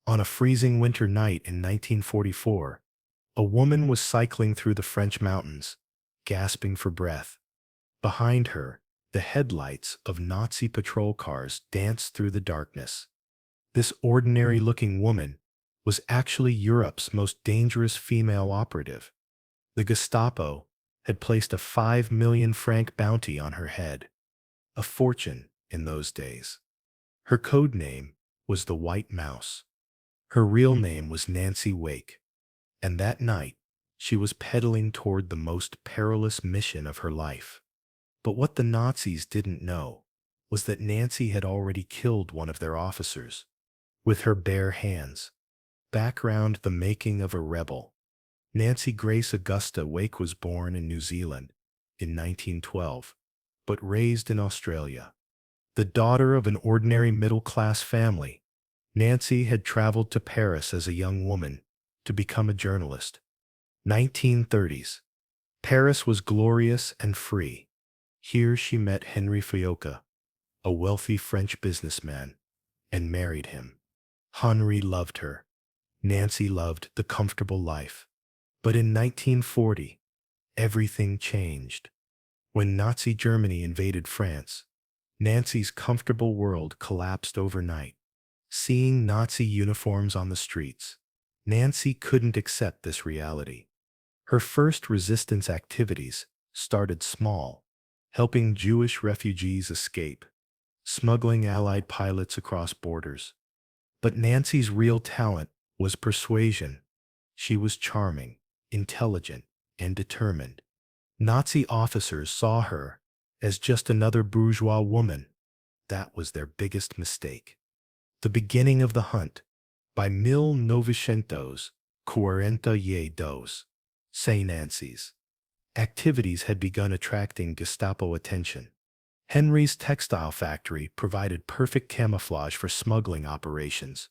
On a freezing winter night in 1944, a woman was cycling through the French mountains, gasping for breath. Behind her, the headlights of Nazi patrol cars danced through the darkness. This ordinary-looking woman was actually Europe's most dangerous female operative. The Gestapo had placed a 5 million franc bounty on her head, a fortune in those days. Her code name was the White Mouse. Her real name was Nancy Wake, and that night she was pedaling toward the most perilous mission of her life. But what the Nazis didn't know was that Nancy had already killed one of their officers with her bare hands. Background: the making of a rebel. Nancy Grace Augusta Wake was born in New Zealand in 1912, but raised in Australia. The daughter of an ordinary middle-class family, Nancy had traveled to Paris as a young woman to become a journalist. 1930s. Paris was glorious and free. Here she met Henry Fioca, a wealthy French businessman, and married him. Henri loved her. Nancy loved the comfortable life. But in 1940, everything changed. When Nazi Germany invaded France, Nancy's comfortable world collapsed overnight. Seeing Nazi uniforms on the streets, Nancy couldn't accept this reality. Her first resistance activities started small, helping Jewish refugees escape, smuggling Allied pilots across borders. But Nancy's real talent was persuasion. She was charming, intelligent, and determined. Nazi officers saw her as just another bourgeois woman. That was their biggest mistake. The beginning of the hunt. By 1942, say Nancy's activities had begun attracting Gestapo attention. Henry's textile factory provided perfect camouflage for smuggling operations.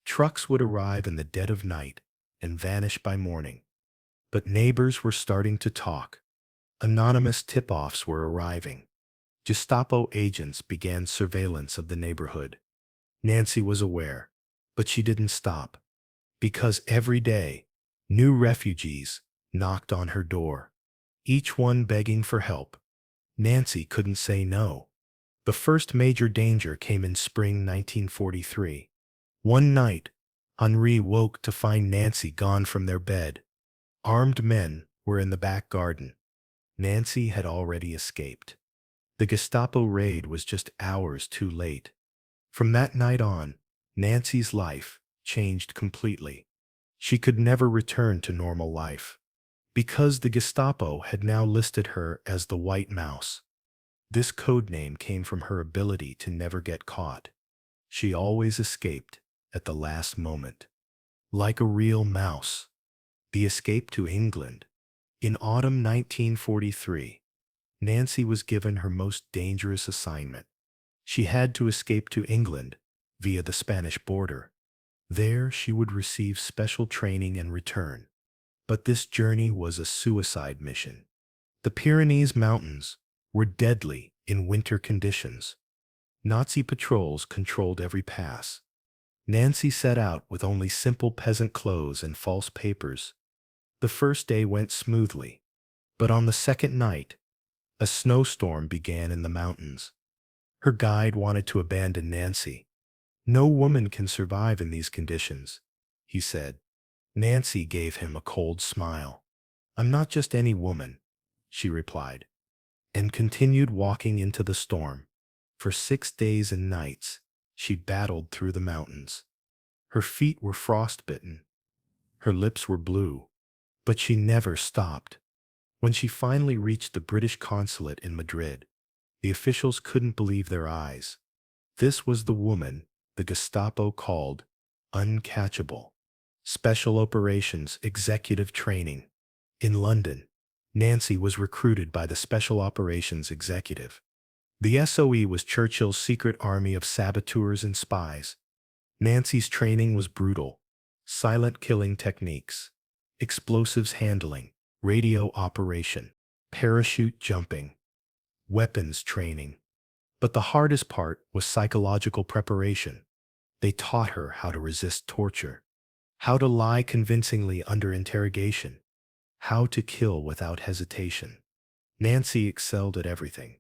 Trucks would arrive in the dead of night and vanish by morning. But neighbors were starting to talk. Anonymous tip-offs were arriving. Gestapo agents began surveillance of the neighborhood. Nancy was aware, but she didn't stop. Because every day, new refugees knocked on her door, each one begging for help. Nancy couldn't say no. The first major danger came in spring 1943. One night, Henri woke to find Nancy gone from their bed. Armed men were in the back garden. Nancy had already escaped. The Gestapo raid was just hours too late. From that night on, Nancy's life changed completely. She could never return to normal life, because the Gestapo had now listed her as the White Mouse. This codename came from her ability to never get caught. She always escaped at the last moment. Like a real mouse. The escape to England. In autumn 1943, Nancy was given her most dangerous assignment. She had to escape to England via the Spanish border. There she would receive special training and return. But this journey was a suicide mission. The Pyrenees mountains were deadly in winter conditions. Nazi patrols controlled every pass. Nancy set out with only simple peasant clothes and false papers. The first day went smoothly, but on the second night, a snowstorm began in the mountains. Her guide wanted to abandon Nancy. "No woman can survive in these conditions," he said. Nancy gave him a cold smile. "I'm not just any woman," she replied, and continued walking into the storm. For 6 days and nights, she battled through the mountains. Her feet were frostbitten. Her lips were blue. But she never stopped. When she finally reached the British consulate in Madrid, the officials couldn't believe their eyes. This was the woman the Gestapo called uncatchable. Special Operations Executive Training. In London, Nancy was recruited by the Special Operations Executive. The SOE was Churchill's secret army of saboteurs and spies. Nancy's training was brutal. Silent killing techniques, explosives handling, radio operation, parachute jumping, weapons training. But the hardest part was psychological preparation. They taught her how to resist torture, how to lie convincingly under interrogation, how to kill without hesitation. Nancy excelled at everything.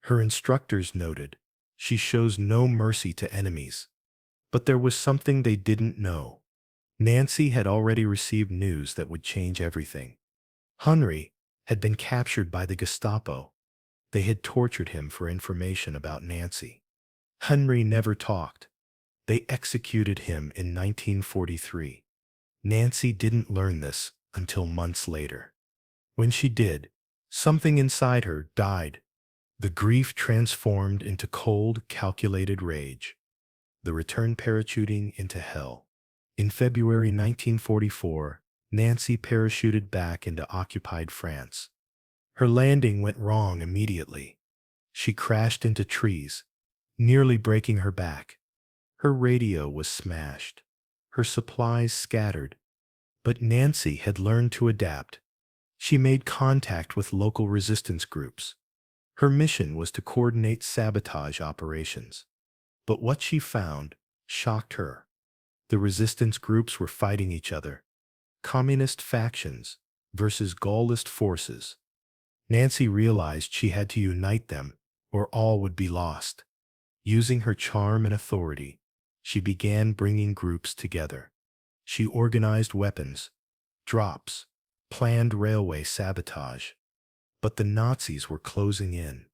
Her instructors noted, she shows no mercy to enemies. But there was something they didn't know. Nancy had already received news that would change everything. Henry had been captured by the Gestapo. They had tortured him for information about Nancy. Henry never talked. They executed him in 1943. Nancy didn't learn this until months later. When she did, something inside her died. The grief transformed into cold, calculated rage. The return parachuting into hell. In February 1944, Nancy parachuted back into occupied France. Her landing went wrong immediately. She crashed into trees, nearly breaking her back. Her radio was smashed. Her supplies scattered. But Nancy had learned to adapt. She made contact with local resistance groups. Her mission was to coordinate sabotage operations. But what she found shocked her. The resistance groups were fighting each other. Communist factions versus Gaullist forces. Nancy realized she had to unite them, or all would be lost. Using her charm and authority, she began bringing groups together. She organized weapons, drops, planned railway sabotage. But the Nazis were closing in.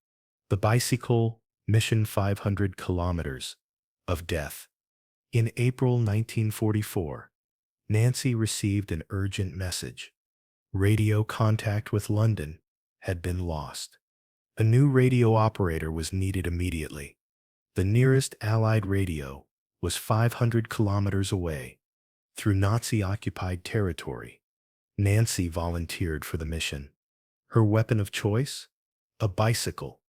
The bicycle mission 500 kilometers of death. In April 1944, Nancy received an urgent message. Radio contact with London had been lost. A new radio operator was needed immediately. The nearest Allied radio was 500 kilometers away, through Nazi-occupied territory. Nancy volunteered for the mission. Her weapon of choice? A bicycle.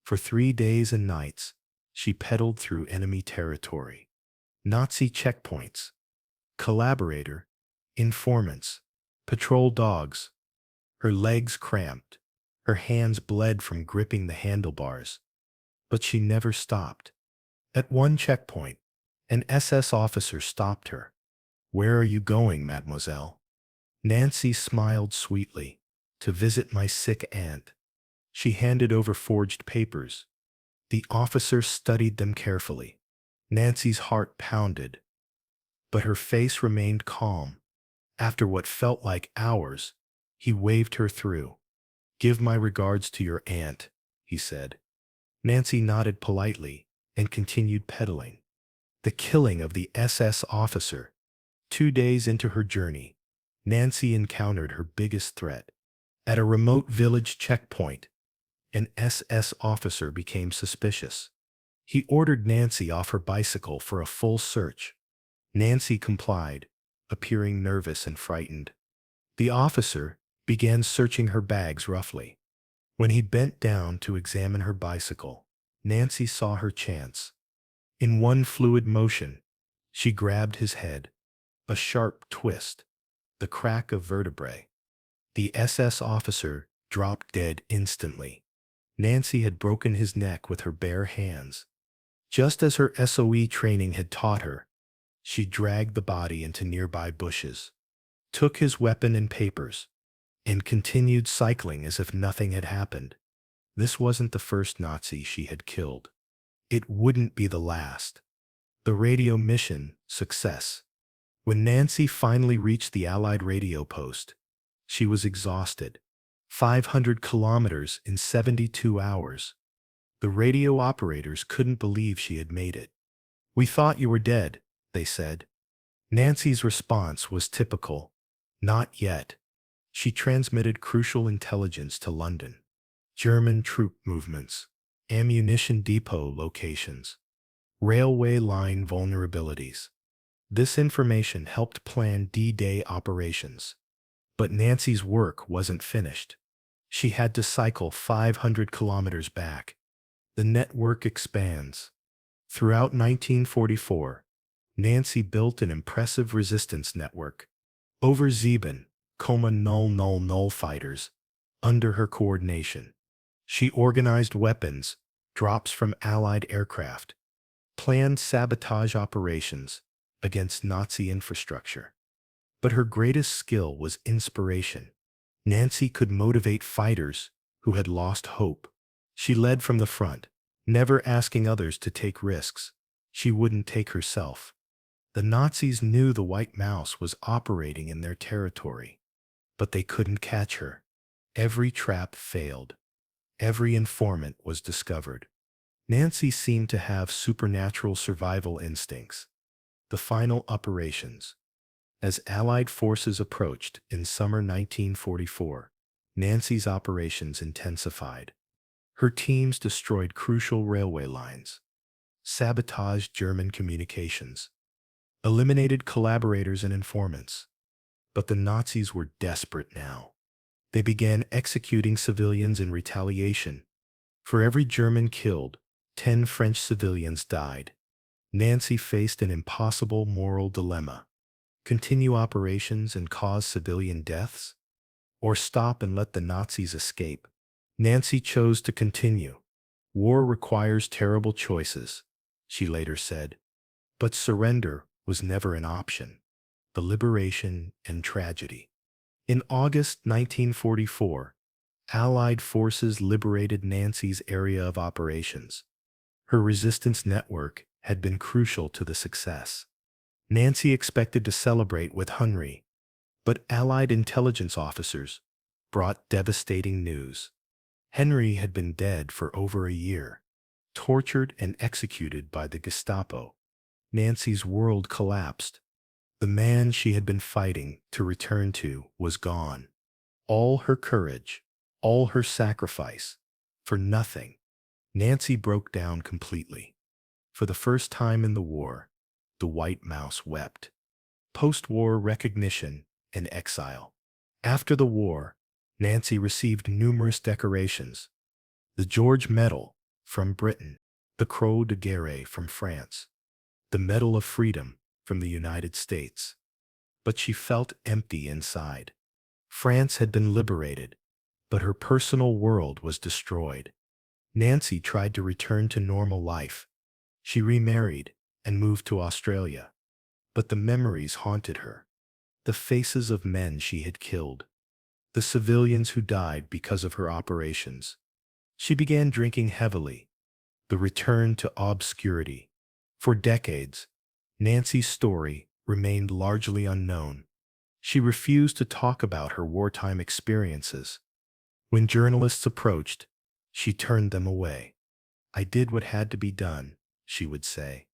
For 3 days and nights, she pedaled through enemy territory. Nazi checkpoints, collaborator, informants, patrol dogs. Her legs cramped. Her hands bled from gripping the handlebars. But she never stopped. At one checkpoint, an SS officer stopped her. "Where are you going, mademoiselle?" Nancy smiled sweetly. "To visit my sick aunt." She handed over forged papers. The officer studied them carefully. Nancy's heart pounded, but her face remained calm. After what felt like hours, he waved her through. "Give my regards to your aunt," he said. Nancy nodded politely and continued pedaling. The killing of the SS officer. 2 days into her journey, Nancy encountered her biggest threat. At a remote village checkpoint, an SS officer became suspicious. He ordered Nancy off her bicycle for a full search. Nancy complied, appearing nervous and frightened. The officer began searching her bags roughly. When he bent down to examine her bicycle, Nancy saw her chance. In one fluid motion, she grabbed his head. A sharp twist. The crack of vertebrae. The SS officer dropped dead instantly. Nancy had broken his neck with her bare hands. Just as her SOE training had taught her, she dragged the body into nearby bushes, took his weapon and papers, and continued cycling as if nothing had happened. This wasn't the first Nazi she had killed. It wouldn't be the last. The radio mission, success. When Nancy finally reached the Allied radio post, she was exhausted. 500 kilometers in 72 hours. The radio operators couldn't believe she had made it. "We thought you were dead," they said. Nancy's response was typical. "Not yet." She transmitted crucial intelligence to London. German troop movements, ammunition depot locations, railway line vulnerabilities. This information helped plan D-Day operations. But Nancy's work wasn't finished. She had to cycle 500 kilometers back. The network expands. Throughout 1944, Nancy built an impressive resistance network. Over Zeeben, Coma fighters, under her coordination. She organized weapons, drops from Allied aircraft, planned sabotage operations against Nazi infrastructure. But her greatest skill was inspiration. Nancy could motivate fighters who had lost hope. She led from the front, never asking others to take risks she wouldn't take herself. The Nazis knew the White Mouse was operating in their territory, but they couldn't catch her. Every trap failed. Every informant was discovered. Nancy seemed to have supernatural survival instincts. The final operations. As Allied forces approached in summer 1944, Nancy's operations intensified. Her teams destroyed crucial railway lines, sabotaged German communications, eliminated collaborators and informants. But the Nazis were desperate now. They began executing civilians in retaliation. For every German killed, 10 French civilians died. Nancy faced an impossible moral dilemma. Continue operations and cause civilian deaths? Or stop and let the Nazis escape? Nancy chose to continue. War requires terrible choices, she later said. But surrender was never an option. The liberation and tragedy. In August 1944, Allied forces liberated Nancy's area of operations. Her resistance network had been crucial to the success. Nancy expected to celebrate with Henry, but Allied intelligence officers brought devastating news. Henry had been dead for over a year, tortured and executed by the Gestapo. Nancy's world collapsed. The man she had been fighting to return to was gone. All her courage, all her sacrifice, for nothing. Nancy broke down completely. For the first time in the war, the White Mouse wept. Post-war recognition and exile. After the war, Nancy received numerous decorations. The George Medal from Britain, the Croix de Guerre from France, the Medal of Freedom from the United States. But she felt empty inside. France had been liberated, but her personal world was destroyed. Nancy tried to return to normal life. She remarried and moved to Australia. But the memories haunted her. The faces of men she had killed. The civilians who died because of her operations. She began drinking heavily. The return to obscurity. For decades, Nancy's story remained largely unknown. She refused to talk about her wartime experiences. When journalists approached, she turned them away. "I did what had to be done," she would say.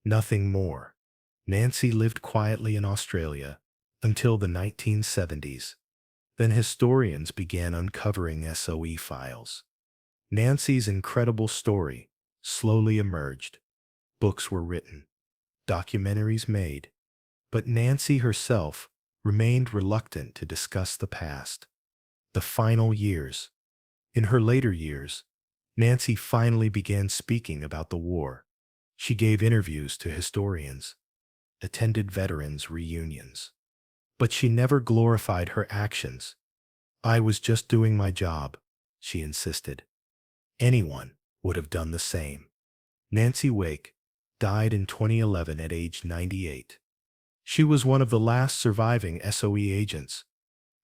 Nothing more. Nancy lived quietly in Australia until the 1970s. Then historians began uncovering SOE files. Nancy's incredible story slowly emerged. Books were written, documentaries made, but Nancy herself remained reluctant to discuss the past. The final years. In her later years, Nancy finally began speaking about the war. She gave interviews to historians, attended veterans' reunions. But she never glorified her actions. "I was just doing my job," she insisted. Anyone would have done the same. Nancy Wake died in 2011 at age 98. She was one of the last surviving SOE agents.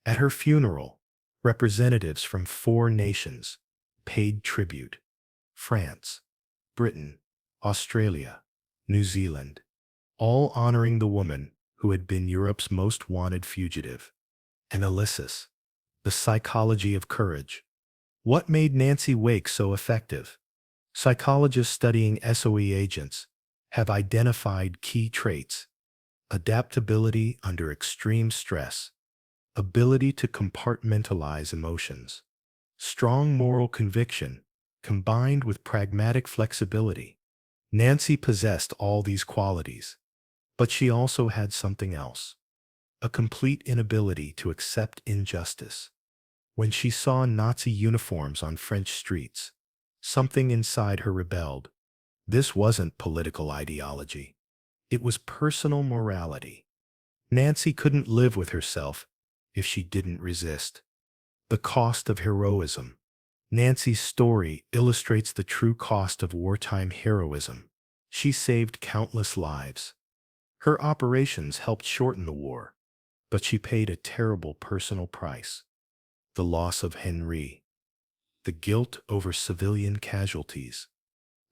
At her funeral, representatives from 4 nations paid tribute: France, Britain, Australia, New Zealand, all honoring the woman who had been Europe's most wanted fugitive. Analysis. The psychology of courage. What made Nancy Wake so effective? Psychologists studying SOE agents have identified key traits: adaptability under extreme stress, ability to compartmentalize emotions, strong moral conviction, combined with pragmatic flexibility. Nancy possessed all these qualities, but she also had something else: a complete inability to accept injustice. When she saw Nazi uniforms on French streets, something inside her rebelled. This wasn't political ideology. It was personal morality. Nancy couldn't live with herself if she didn't resist. The cost of heroism. Nancy's story illustrates the true cost of wartime heroism. She saved countless lives. Her operations helped shorten the war, but she paid a terrible personal price. The loss of Henry, the guilt over civilian casualties,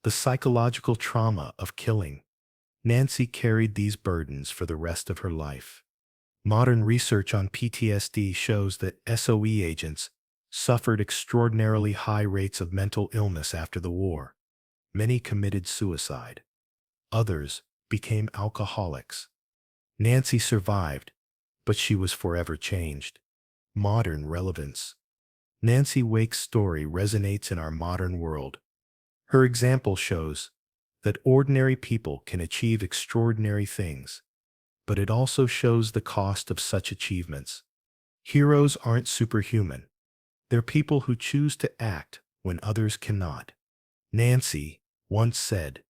the psychological trauma of killing. Nancy carried these burdens for the rest of her life. Modern research on PTSD shows that SOE agents suffered extraordinarily high rates of mental illness after the war. Many committed suicide. Others became alcoholics. Nancy survived, but she was forever changed. Modern relevance. Nancy Wake's story resonates in our modern world. Her example shows that ordinary people can achieve extraordinary things, but it also shows the cost of such achievements. Heroes aren't superhuman. They're people who choose to act when others cannot. Nancy once said,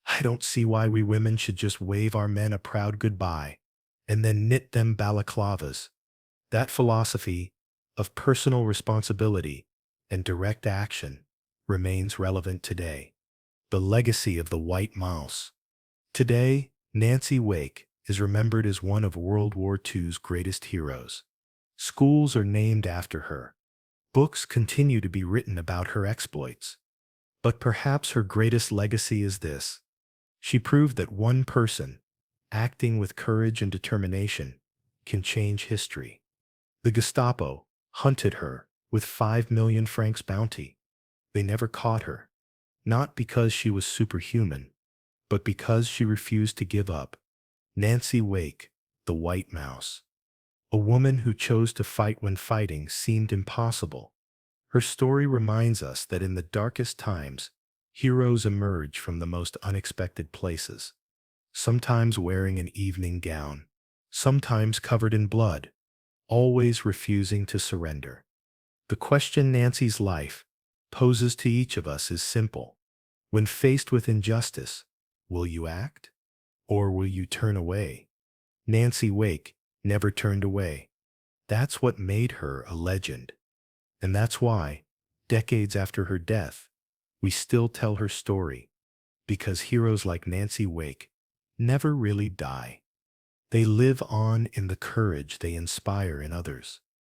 "I don't see why we women should just wave our men a proud goodbye and then knit them balaclavas." That philosophy of personal responsibility and direct action remains relevant today. The legacy of the White Mouse. Today, Nancy Wake is remembered as one of World War II's greatest heroes. Schools are named after her. Books continue to be written about her exploits. But perhaps her greatest legacy is this: she proved that one person, acting with courage and determination, can change history. The Gestapo hunted her with 5 million francs bounty. They never caught her, not because she was superhuman, but because she refused to give up. Nancy Wake, the White Mouse. A woman who chose to fight when fighting seemed impossible. Her story reminds us that in the darkest times, heroes emerge from the most unexpected places. Sometimes wearing an evening gown, sometimes covered in blood, always refusing to surrender. The question Nancy's life poses to each of us is simple. When faced with injustice, will you act or will you turn away? Nancy Wake never turned away. That's what made her a legend. And that's why, decades after her death, we still tell her story. Because heroes like Nancy Wake never really die. They live on in the courage they inspire in others.